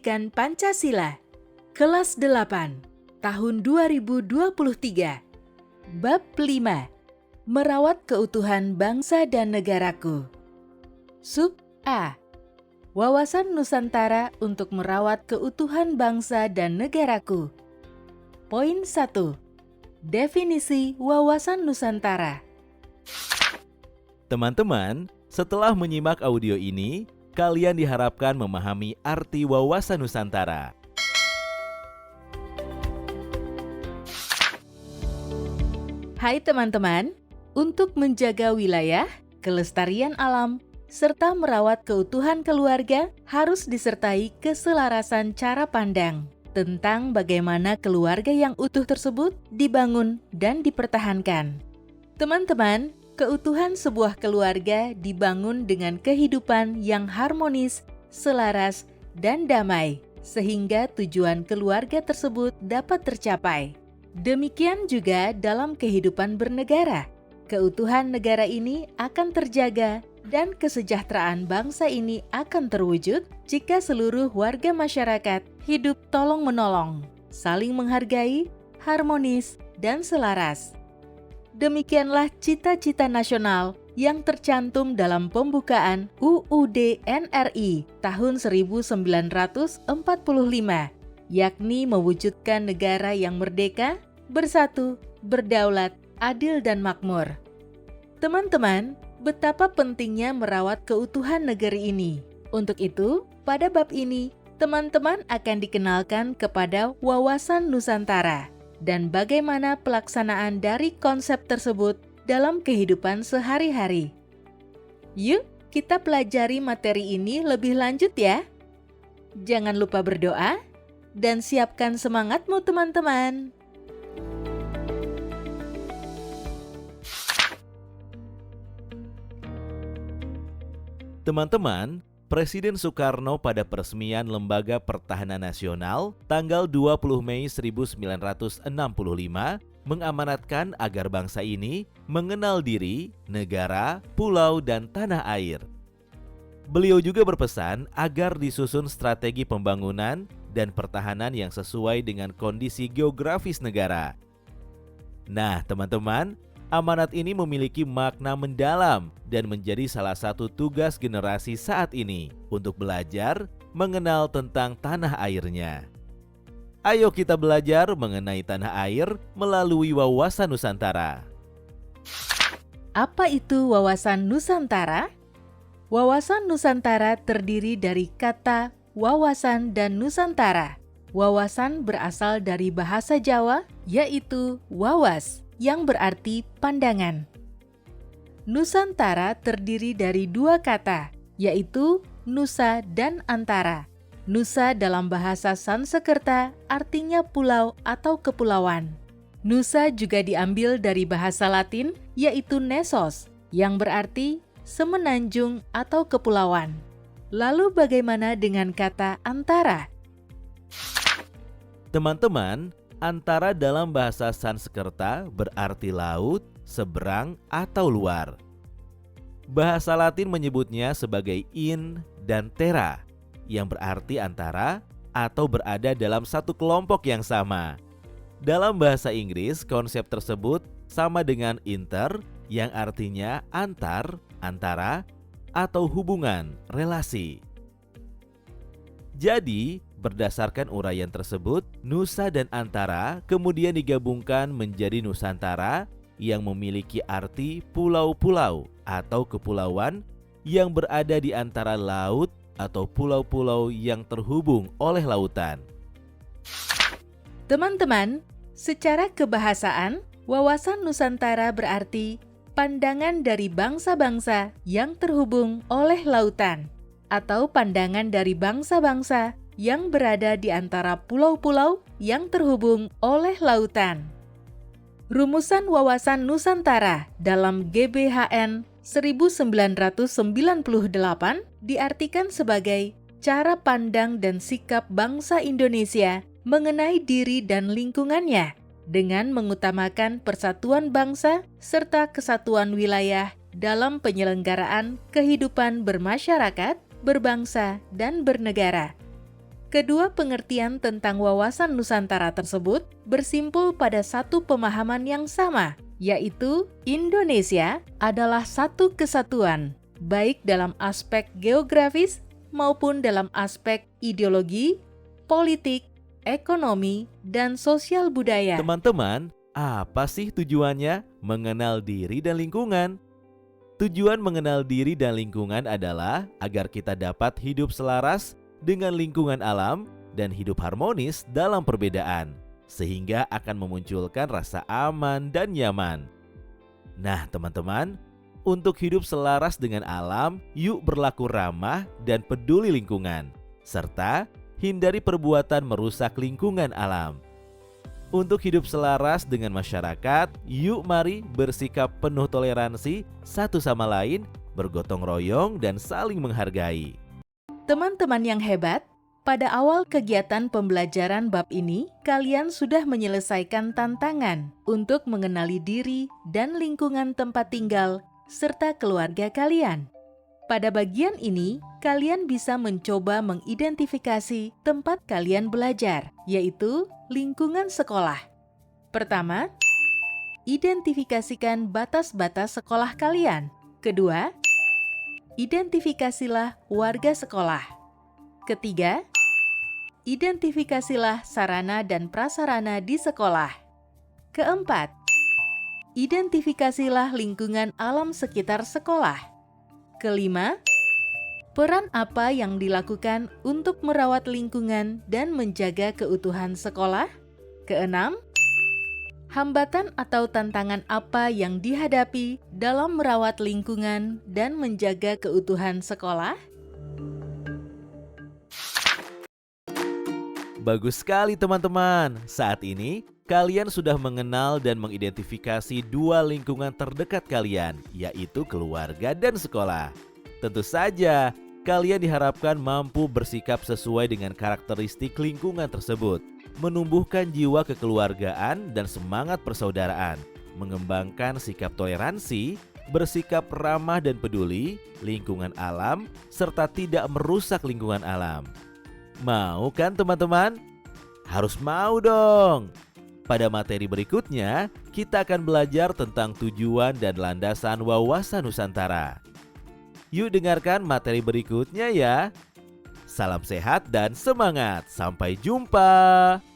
Pendidikan Pancasila, kelas 8, tahun 2023, Bab 5, Merawat Keutuhan Bangsa dan Negaraku. Sub A, Wawasan Nusantara untuk merawat keutuhan bangsa dan negaraku. Poin 1, Definisi Wawasan Nusantara. Teman-teman, setelah menyimak audio ini, kalian diharapkan memahami arti wawasan Nusantara. Hai teman-teman, untuk menjaga wilayah, kelestarian alam, serta merawat keutuhan keluarga harus disertai keselarasan cara pandang tentang bagaimana keluarga yang utuh tersebut dibangun dan dipertahankan. Teman-teman, keutuhan sebuah keluarga dibangun dengan kehidupan yang harmonis, selaras, dan damai, sehingga tujuan keluarga tersebut dapat tercapai. Demikian juga dalam kehidupan bernegara. Keutuhan negara ini akan terjaga dan kesejahteraan bangsa ini akan terwujud jika seluruh warga masyarakat hidup tolong-menolong, saling menghargai, harmonis, dan selaras. Demikianlah cita-cita nasional yang tercantum dalam pembukaan UUD NRI tahun 1945, yakni mewujudkan negara yang merdeka, bersatu, berdaulat, adil, dan makmur. Teman-teman, betapa pentingnya merawat keutuhan negeri ini. Untuk itu, pada bab ini, teman-teman akan dikenalkan kepada wawasan Nusantara dan bagaimana pelaksanaan dari konsep tersebut dalam kehidupan sehari-hari. Yuk, kita pelajari materi ini lebih lanjut ya. Jangan lupa berdoa dan siapkan semangatmu teman-teman. Teman-teman, Presiden Soekarno pada peresmian Lembaga Pertahanan Nasional tanggal 20 Mei 1965 mengamanatkan agar bangsa ini mengenal diri, negara, pulau, dan tanah air. Beliau juga berpesan agar disusun strategi pembangunan dan pertahanan yang sesuai dengan kondisi geografis negara. Nah, teman-teman, amanat ini memiliki makna mendalam dan menjadi salah satu tugas generasi saat ini untuk belajar mengenal tentang tanah airnya. Ayo kita belajar mengenai tanah air melalui wawasan Nusantara. Apa itu wawasan Nusantara? Wawasan Nusantara terdiri dari kata wawasan dan Nusantara. Wawasan berasal dari bahasa Jawa, yaitu wawas, yang berarti pandangan. Nusantara terdiri dari dua kata, yaitu nusa dan antara. Nusa dalam bahasa Sanskerta artinya pulau atau kepulauan. Nusa juga diambil dari bahasa Latin, yaitu nesos, yang berarti semenanjung atau kepulauan. Lalu bagaimana dengan kata antara? Teman-teman, antara dalam bahasa Sanskerta berarti laut, seberang, atau luar. Bahasa Latin menyebutnya sebagai in dan terra, yang berarti antara atau berada dalam satu kelompok yang sama. Dalam bahasa Inggris, konsep tersebut sama dengan inter, yang artinya antar, antara, atau hubungan, relasi. Jadi, berdasarkan uraian tersebut, nusa dan antara kemudian digabungkan menjadi Nusantara yang memiliki arti pulau-pulau atau kepulauan yang berada di antara laut atau pulau-pulau yang terhubung oleh lautan. Teman-teman, secara kebahasaan, wawasan Nusantara berarti pandangan dari bangsa-bangsa yang terhubung oleh lautan, atau pandangan dari bangsa-bangsa yang berada di antara pulau-pulau yang terhubung oleh lautan. Rumusan wawasan Nusantara dalam GBHN 1998 diartikan sebagai cara pandang dan sikap bangsa Indonesia mengenai diri dan lingkungannya dengan mengutamakan persatuan bangsa serta kesatuan wilayah dalam penyelenggaraan kehidupan bermasyarakat, berbangsa, dan bernegara. Kedua pengertian tentang wawasan Nusantara tersebut bersimpul pada satu pemahaman yang sama, yaitu Indonesia adalah satu kesatuan, baik dalam aspek geografis maupun dalam aspek ideologi, politik, ekonomi, dan sosial budaya. Teman-teman, apa sih tujuannya mengenal diri dan lingkungan? Tujuan mengenal diri dan lingkungan adalah agar kita dapat hidup selaras dengan lingkungan alam dan hidup harmonis dalam perbedaan, sehingga akan memunculkan rasa aman dan nyaman. Nah, teman-teman, untuk hidup selaras dengan alam, yuk berlaku ramah dan peduli lingkungan, serta hindari perbuatan merusak lingkungan alam. Untuk hidup selaras dengan masyarakat, yuk mari bersikap penuh toleransi satu sama lain, bergotong royong dan saling menghargai. Teman-teman yang hebat, pada awal kegiatan pembelajaran bab ini, kalian sudah menyelesaikan tantangan untuk mengenali diri dan lingkungan tempat tinggal serta keluarga kalian. Pada bagian ini, kalian bisa mencoba mengidentifikasi tempat kalian belajar, yaitu lingkungan sekolah. Pertama, identifikasikan batas-batas sekolah kalian. Kedua, identifikasilah warga sekolah. Ketiga, identifikasilah sarana dan prasarana di sekolah. Keempat, identifikasilah lingkungan alam sekitar sekolah. Kelima, peran apa yang dilakukan untuk merawat lingkungan dan menjaga keutuhan sekolah? Keenam, hambatan atau tantangan apa yang dihadapi dalam merawat lingkungan dan menjaga keutuhan sekolah? Bagus sekali teman-teman. Saat ini, kalian sudah mengenal dan mengidentifikasi dua lingkungan terdekat kalian, yaitu keluarga dan sekolah. Tentu saja, kalian diharapkan mampu bersikap sesuai dengan karakteristik lingkungan tersebut, menumbuhkan jiwa kekeluargaan dan semangat persaudaraan, mengembangkan sikap toleransi, bersikap ramah dan peduli, lingkungan alam, serta tidak merusak lingkungan alam. Mau kan teman-teman? Harus mau dong! Pada materi berikutnya, kita akan belajar tentang tujuan dan landasan wawasan Nusantara. Yuk dengarkan materi berikutnya ya. Salam sehat dan semangat. Sampai jumpa.